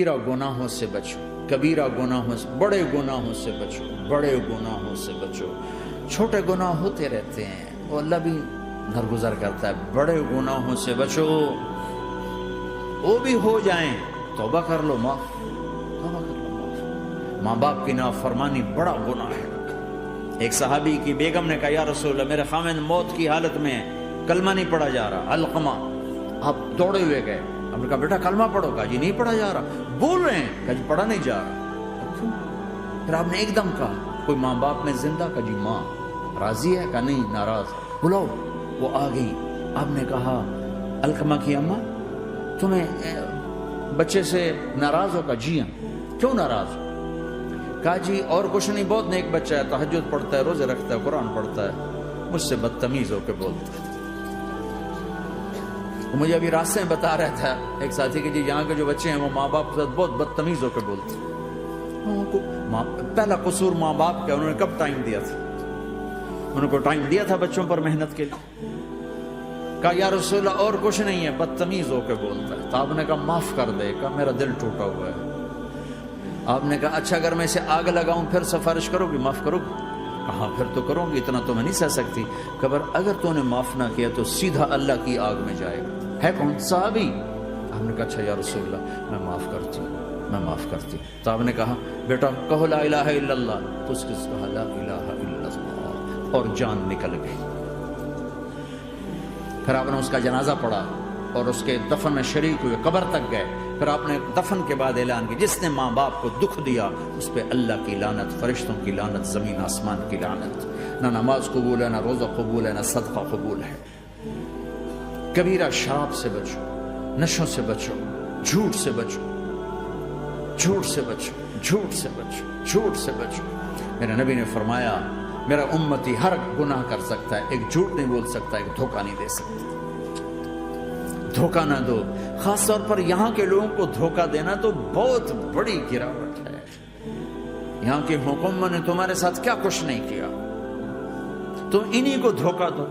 کبیرہ گناہوں سے بچو، کبیرہ گناہوں سے، بڑے گناہوں سے بچو، بڑے گناہوں سے بچو۔ چھوٹے گناہ ہوتے رہتے ہیں، وہ اللہ بھی درگزر کرتا ہے۔ بڑے گناہوں سے بچو، وہ بھی ہو جائیں توبہ کر لو، معاف، توبہ کر لو، معاف۔ ماں باپ کی نافرمانی بڑا گناہ ہے۔ ایک صحابی کی بیگم نے کہا یا رسول اللہ میرے خاوند موت کی حالت میں کلمہ نہیں پڑھا جا رہا، علقمہ۔ آپ دوڑے ہوئے گئے، آپ نے کہا بیٹا کلمہ پڑھو، کہا جی نہیں پڑھا جا رہا، بول رہے ہیں، کہا جی پڑھا نہیں جا رہا۔ کیوں؟ پھر آپ نے ایک دم کہا کوئی ماں باپ میں زندہ؟ کہا جی ماں راضی ہے؟ کہا نہیں ناراض۔ بلاؤ، وہ آ گئی۔ آپ نے کہا علقمہ کی اماں تمہیں بچے سے ناراض ہو؟ کہا جی ہاں۔ کیوں ناراض ہو؟ کہا جی اور کچھ نہیں، بہت نیک بچہ ہے، تہجد پڑھتا ہے، روزے رکھتا ہے، قرآن پڑھتا ہے، مجھ سے بدتمیز ہو کے بولتا ہے۔ مجھے ابھی راستے میں بتا رہا تھا ایک ساتھی کہ جی یہاں کے جو بچے ہیں وہ ماں باپ کے ساتھ بہت بدتمیز ہو کے بولتے ہیں۔ پہلا قصور ماں باپ کا، انہوں نے کب ٹائم دیا تھا؟ انہوں کو ٹائم دیا تھا بچوں پر محنت کے لیے؟ کہا یا رسول اللہ اور کچھ نہیں ہے، بدتمیز ہو کے بولتا ہے۔ تو آپ نے کہا معاف کر دے، کہا میرا دل ٹوٹا ہوا ہے۔ آپ نے کہا اچھا اگر میں اسے آگ لگاؤں پھر سفارش کرو گی، معاف کرو گی؟ کہا پھر تو کروں گی، اتنا تو میں نہیں سہ سکتی۔ خبر اگر تو نے معاف نہ کیا تو سیدھا اللہ کی آگ میں جائے گا۔ ہے کون؟ صحابی۔ آپ نے کہا اچھا یا رسول اللہ میں معاف کرتی ہوں، میں معاف کرتی ہوں۔ تو آپ نے کہا بیٹا کہو لا الہ الا اللہ، تو اس کے کہا لا الہ الا اللہ، اور جان نکل گئی۔ پھر آپ نے اس کا جنازہ پڑھا اور اس کے دفن میں شریک ہوئے، قبر تک گئے۔ پھر آپ نے دفن کے بعد اعلان کیا جس نے ماں باپ کو دکھ دیا اس پہ اللہ کی لعنت، فرشتوں کی لعنت، زمین آسمان کی لعنت۔ نہ نماز قبول ہے، نہ روزہ قبول ہے، نہ صدقہ قبول ہے۔ کبیرہ شراب سے بچو، نشوں سے بچو، جھوٹ سے بچو، جھوٹ سے بچو، جھوٹ سے بچو، جھوٹ سے بچو۔ میرے نبی نے فرمایا میرا امتی ہر گناہ کر سکتا ہے، ایک جھوٹ نہیں بول سکتا، ایک دھوکہ نہیں دے سکتا۔ دھوکہ نہ دو، خاص طور پر یہاں کے لوگوں کو دھوکہ دینا تو بہت بڑی گراوٹ ہے۔ یہاں کی حکومت نے تمہارے ساتھ کیا کچھ نہیں کیا، تم انہی کو دھوکہ دو۔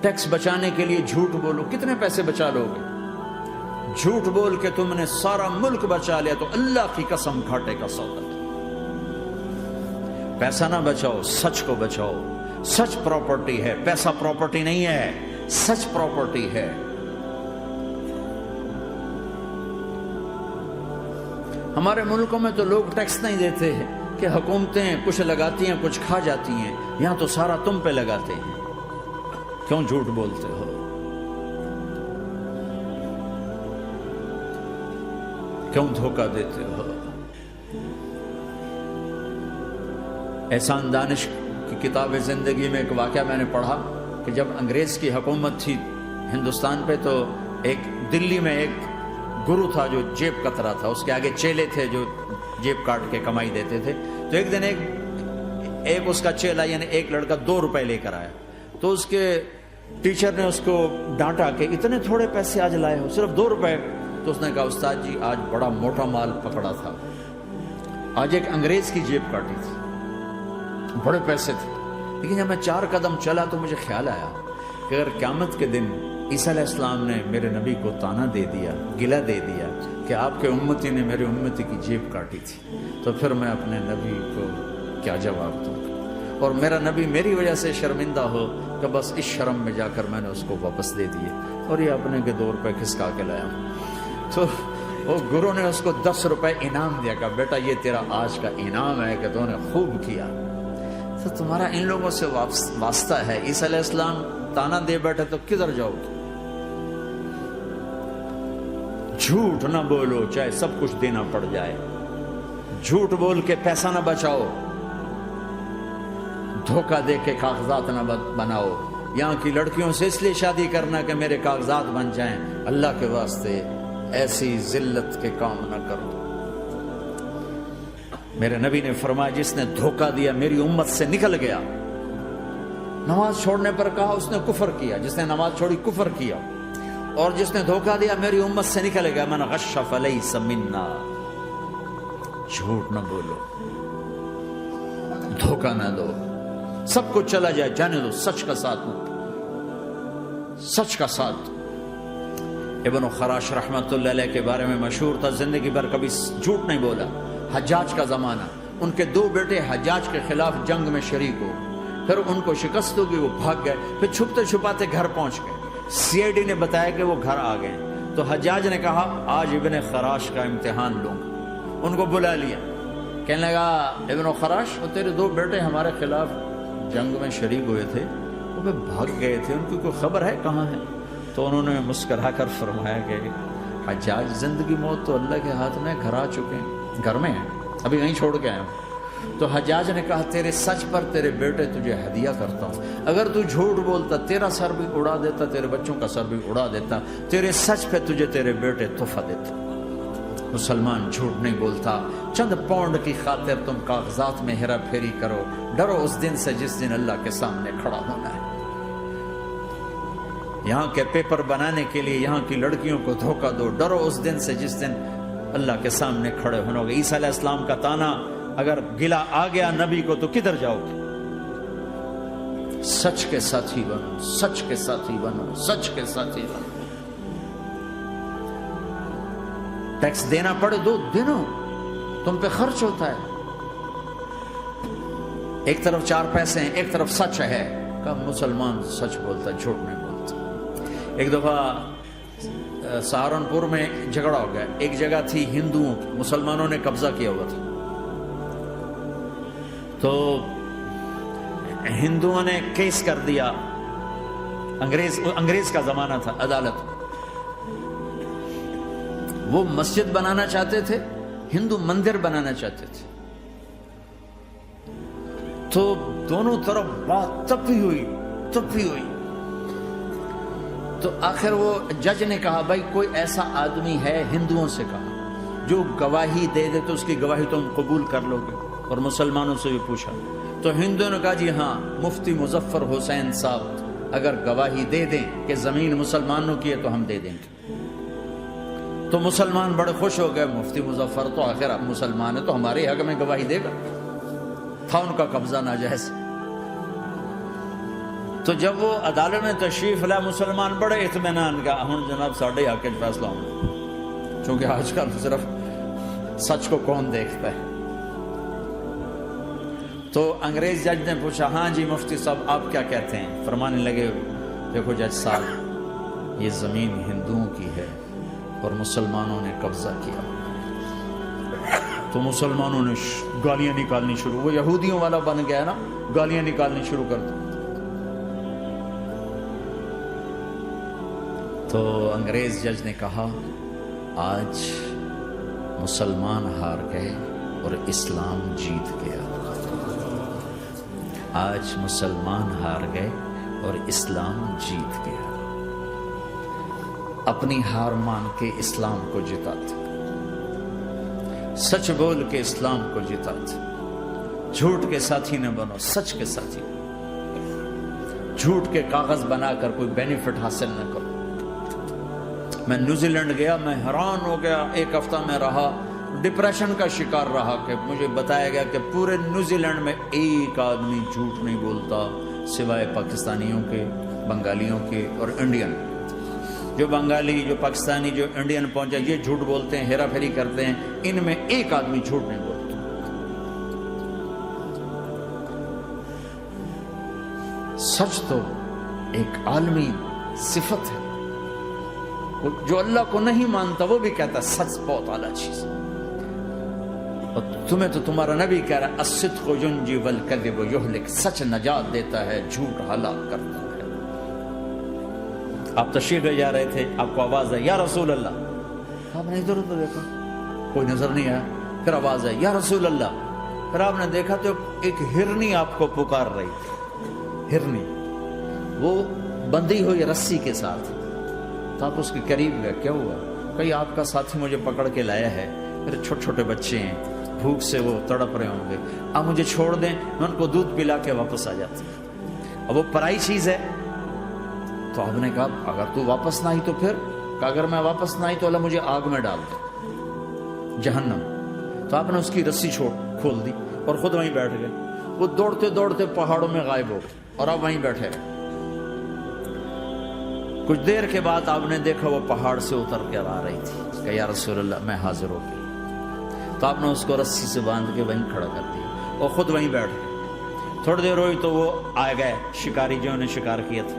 ٹیکس بچانے کے لیے جھوٹ بولو، کتنے پیسے بچا لو گے؟ جھوٹ بول کے تم نے سارا ملک بچا لیا تو اللہ کی قسم گھاٹے کا سودا۔ پیسہ نہ بچاؤ، سچ کو بچاؤ۔ سچ پراپرٹی ہے، پیسہ پراپرٹی نہیں ہے، سچ پراپرٹی ہے۔ ہمارے ملکوں میں تو لوگ ٹیکس نہیں دیتے ہیں کہ حکومتیں کچھ لگاتی ہیں کچھ کھا جاتی ہیں، یہاں تو سارا تم پہ لگاتے ہیں۔ کیوں جھوٹ بولتے ہو؟ کیوں دھوکہ دیتے ہو؟ احسان دانش کی کتاب زندگی میں ایک واقعہ میں نے پڑھا کہ جب انگریز کی حکومت تھی ہندوستان پہ تو ایک دلی میں ایک گرو تھا جو جیب کترا تھا، اس کے آگے چیلے تھے جو جیب کاٹ کے کمائی دیتے تھے۔ تو ایک دن ایک اس کا چیلا یعنی ایک لڑکا 2 روپے لے کر آیا، تو اس کے ٹیچر نے اس کو ڈانٹا کہ اتنے تھوڑے پیسے آج لائے ہو، صرف 2 روپے۔ تو اس نے کہا استاد جی آج بڑا موٹا مال پکڑا تھا، آج ایک انگریز کی جیب کاٹی تھی، بڑے پیسے تھے۔ لیکن جب میں 4 قدم چلا تو مجھے خیال آیا کہ اگر قیامت کے دن عیسیٰ علیہ السلام نے میرے نبی کو تانا دے دیا، گلہ دے دیا کہ آپ کے امتی نے میرے امتی کی جیب کاٹی تھی، تو پھر میں اپنے نبی کو کیا جواب دوں؟ اور میرا نبی میری وجہ سے شرمندہ ہو کہ بس اس شرم میں جا کر میں نے اس کو واپس دے دیے اور یہ اپنے کے 2 روپے کھسکا کے لایا۔ تو وہ گرو نے اس کو 10 روپے انعام دیا، کہ بیٹا یہ تیرا آج کا انعام ہے کہ تو نے خوب کیا۔ تو تمہارا ان لوگوں سے واسطہ ہے، عیسیٰ علیہ السلام تانا دے بیٹھے تو کدھر جاؤ گے؟ جھوٹ نہ بولو چاہے سب کچھ دینا پڑ جائے، جھوٹ بول کے پیسہ نہ بچاؤ، دھوکہ دے کے کاغذات نہ بناؤ۔ یہاں کی لڑکیوں سے اس لیے شادی کرنا کہ میرے کاغذات بن جائیں، اللہ کے واسطے ایسی ذلت کے کام نہ کرو۔ میرے نبی نے فرمایا جس نے دھوکہ دیا میری امت سے نکل گیا۔ نماز چھوڑنے پر کہا اس نے کفر کیا، جس نے نماز چھوڑی کفر کیا، اور جس نے دھوکہ دیا میری امت سے نکل گیا۔ من غش فلیس منا۔ جھوٹ نہ بولو، دھوکہ نہ دو، سب کچھ چلا جائے جانے دو، سچ کا ساتھ دو، سچ کا ساتھ۔ ابن خراش رحمۃ اللہ علیہ کے بارے میں مشہور تھا، زندگی بھر کبھی جھوٹ نہیں بولا۔ حجاج کا زمانہ، ان کے 2 بیٹے حجاج کے خلاف جنگ میں شریک ہو، پھر ان کو شکست ہوگی، وہ بھاگ گئے، پھر چھپتے چھپاتے گھر پہنچ گئے۔ سی آئی ڈی نے بتایا کہ وہ گھر آ گئے، تو حجاج نے کہا آج ابن خراش کا امتحان لوں گا۔ ان کو بلا لیا، کہنے لگا ابن خراش، وہ تیرے 2 بیٹے ہمارے خلاف جنگ میں شریک ہوئے تھے، وہ بھاگ گئے تھے، ان کی کوئی خبر ہے کہاں ہے؟ تو انہوں نے مسکرا کر فرمایا کہ حجاج، زندگی موت تو اللہ کے ہاتھ میں، گھر آ چکے ہیں، گھر میں ہیں، ابھی یہیں چھوڑ کے آئے ہوں۔ تو حجاج نے کہا تیرے سچ پر تیرے بیٹے تجھے ہدیہ کرتا ہوں، اگر تو جھوٹ بولتا تیرا سر بھی اڑا دیتا، تیرے بچوں کا سر بھی اڑا دیتا، تیرے سچ پہ تجھے تیرے بیٹے تحفہ دیتا۔ مسلمان جھوٹ نہیں بولتا، چند پاؤنڈ کی خاطر تم کاغذات میں ہیرا پھیری کرو، ڈرو اس دن سے جس دن اللہ کے سامنے کھڑا ہونا ہے۔ یہاں کے پیپر بنانے کے لیے یہاں کی لڑکیوں کو دھوکہ دو، ڈرو اس دن سے جس دن اللہ کے سامنے کھڑے ہونا ہوگا۔ عیسیٰ علیہ السلام کا تانا اگر گلا آ گیا نبی کو تو کدھر جاؤ گے؟ سچ کے ساتھی بنو، سچ کے ساتھی بنو، سچ کے ساتھی بنو۔ ٹیکس دینا پڑے دو، دینو، تم پہ خرچ ہوتا ہے۔ ایک طرف 4 پیسے ہیں، ایک طرف سچ ہے، کہ مسلمان سچ بولتا، جھوٹ نہیں بولتا۔ ایک دفعہ سہارنپور میں جھگڑا ہو گیا، ایک جگہ تھی ہندوؤں کی، مسلمانوں نے قبضہ کیا ہوا تھا، تو ہندوؤں نے کیس کر دیا، انگریز کا زمانہ تھا، عدالت، وہ مسجد بنانا چاہتے تھے، ہندو مندر بنانا چاہتے تھے، تو دونوں طرف بات تپی ہوئی۔ تو آخر وہ جج نے کہا بھائی کوئی ایسا آدمی ہے، ہندوؤں سے کہا، جو گواہی دے دے تو اس کی گواہی تم قبول کر لو گے؟ اور مسلمانوں سے بھی پوچھا، تو ہندوؤں نے کہا جی ہاں، مفتی مظفر حسین صاحب اگر گواہی دے دیں کہ زمین مسلمانوں کی ہے تو ہم دے دیں گے۔ تو مسلمان بڑے خوش ہو گئے، مفتی مظفر تو آخر اب مسلمان ہے تو ہمارے حق میں گواہی دے گا، تھا ان کا قبضہ ناجائز۔ تو جب وہ عدالت میں تشریف لا، مسلمان بڑے اطمینان کا، ہن جناب ساڈے حق وچ فیصلہ ہونا، چونکہ آج کل صرف سچ کو کون دیکھتا ہے۔ تو انگریز جج نے پوچھا ہاں جی مفتی صاحب آپ کیا کہتے ہیں؟ فرمانے لگے دیکھو جج صاحب، یہ زمین ہندوؤں کی ہے اور مسلمانوں نے قبضہ کیا۔ تو مسلمانوں نے گالیاں نکالنی شروع، وہ یہودیوں والا بن گیا نا، گالیاں نکالنی شروع کر دی۔ تو انگریز جج نے کہا آج مسلمان ہار گئے اور اسلام جیت گیا، آج مسلمان ہار گئے اور اسلام جیت گیا۔ اپنی ہار مان کے اسلام کو جتاتے، سچ بول کے اسلام کو جتاتے، جھوٹ کے ساتھی نہ بنو، سچ کے ساتھی، جھوٹ کے کاغذ بنا کر کوئی بینیفٹ حاصل نہ کرو۔ میں نیوزی لینڈ گیا، میں حیران ہو گیا، 1 ہفتہ میں رہا، ڈپریشن کا شکار رہا کہ مجھے بتایا گیا کہ پورے نیوزی لینڈ میں ایک آدمی جھوٹ نہیں بولتا سوائے پاکستانیوں کے، بنگالیوں کے اور انڈین۔ جو بنگالی، جو پاکستانی، جو انڈین پہنچے یہ جھوٹ بولتے ہیں، ہیرا پھیری کرتے ہیں، ان میں ایک آدمی جھوٹ نہیں بولتا۔ سچ تو ایک عالمی صفت ہے، جو اللہ کو نہیں مانتا وہ بھی کہتا ہے سچ بہت اعلیٰ چیز ہے۔ اور تمہیں تو تمہارا نبی کہہ رہا ہے الصدق ینجی والکذب یہلک، سچ نجات دیتا ہے، جھوٹ ہلاک کرتا ہے۔ آپ تشریف لے جا رہے تھے، آپ کو آواز آئی یا رسول اللہ، آپ نے ادھر ادھر دیکھا، کوئی نظر نہیں آیا، پھر آواز آئی یا رسول اللہ، پھر آپ نے دیکھا تو ایک ہرنی آپ کو پکار رہی تھی، ہرنی، وہ بندھی ہوئی رسی کے ساتھ۔ تو آپ اس کے قریب گئے، کیا ہوا؟ کہیں آپ کا ساتھی مجھے پکڑ کے لایا ہے، میرے چھوٹے چھوٹے بچے ہیں، بھوک سے وہ تڑپ رہے ہوں گے، آپ مجھے چھوڑ دیں، میں ان کو دودھ پلا کے واپس آ جاتا ہوں۔ اب وہ پرائی چیز ہے۔ تو آپ نے کہا اگر تو واپس نہ آئی تو پھر؟ کہ اگر میں واپس نہ آئی تو اللہ مجھے آگ میں ڈال دے، جہنم۔ تو آپ نے اس کی رسی کھول دی اور خود وہیں بیٹھ گئے۔ وہ دوڑتے دوڑتے پہاڑوں میں غائب ہو گئے اور آپ وہیں بیٹھے رہے۔ کچھ دیر کے بعد آپ نے دیکھا وہ پہاڑ سے اتر کر آ رہی تھی کہ یا رسول اللہ میں حاضر ہو گئی. تو آپ نے اس کو رسی سے باندھ کے وہیں کھڑا کر دیا اور خود وہیں بیٹھ گئے. تھوڑی دیر ہوئی تو وہ آ گئے شکاری جو نے شکار کیا تھا.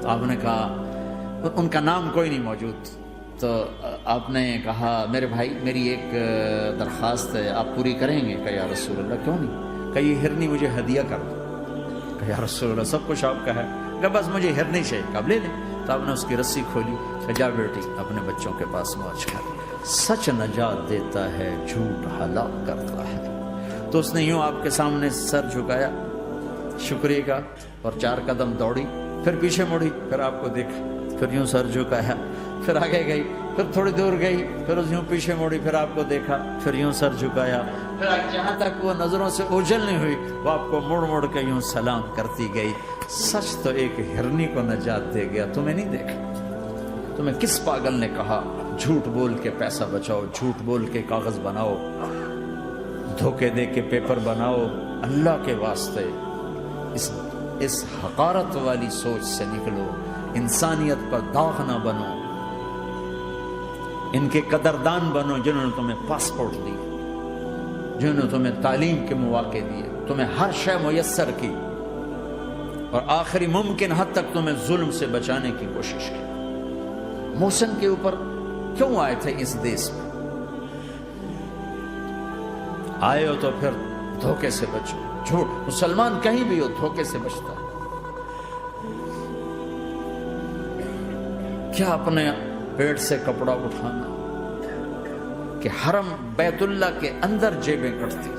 تو آپ نے کہا, ان کا نام کوئی نہیں موجود, تو آپ نے کہا میرے بھائی میری ایک درخواست ہے, آپ پوری کریں گے؟ کہ یا رسول اللہ کیوں نہیں. کہ یہ ہرنی مجھے ہدیہ کر دو. کہ یا رسول اللہ سب کچھ آپ کا ہے. کہ بس مجھے ہرنی چاہیے. کہ آپ لے لیں. تو آپ نے اس کی رسی کھولی. کہ جا بیٹی اپنے بچوں کے پاس موج کر. سچ نجات دیتا ہے, جھوٹ ہلاک کرتا ہے. تو اس نے یوں آپ کے سامنے سر جھکایا شکریہ کا, اور 4 قدم دوڑی, پھر پیچھے مڑی, پھر آپ کو دیکھا, پھر یوں سر جھکایا, پھر آگے گئی, پھر تھوڑی دور گئی, پھر یوں پیچھے مڑی, پھر آپ کو دیکھا, پھر یوں سر جھکایا, پھر جہاں تک وہ نظروں سے اوجھل نہیں ہوئی وہ آپ کو مڑ مڑ کے یوں سلام کرتی گئی. سچ تو ایک ہرنی کو نجات دے گیا, تمہیں نہیں دیکھا. تمہیں کس پاگل نے کہا جھوٹ بول کے پیسہ بچاؤ, جھوٹ بول کے کاغذ بناؤ, دھوکے دے کے پیپر بناؤ؟ اللہ کے واسطے اس حقارت والی سوچ سے نکلو, انسانیت پر داغ نہ بنو, ان کے قدردان بنو جنہوں نے تمہیں پاسپورٹ دی, جنہوں نے تمہیں تعلیم کے مواقع دیے, تمہیں ہر شے میسر کی, اور آخری ممکن حد تک تمہیں ظلم سے بچانے کی کوشش کی. محسن کے اوپر کیوں آئے تھے اس دیس میں؟ آئے ہو تو پھر دھوکے سے بچو. جھوٹ, مسلمان کہیں بھی ہو دھوکے سے بچتا ہے. کیا اپنے پیٹ سے کپڑا اٹھانا کہ حرم بیت اللہ کے اندر جیبیں کٹتی,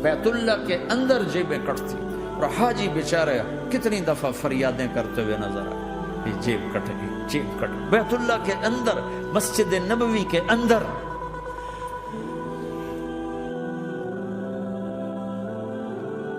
بیت اللہ کے اندر جیبیں کٹتی, اور حاجی بیچارے کتنی دفعہ فریادیں کرتے ہوئے نظر آئے, یہ جیب کٹ گئی, جیب کٹ. بیت اللہ کے اندر, مسجد نبوی کے اندر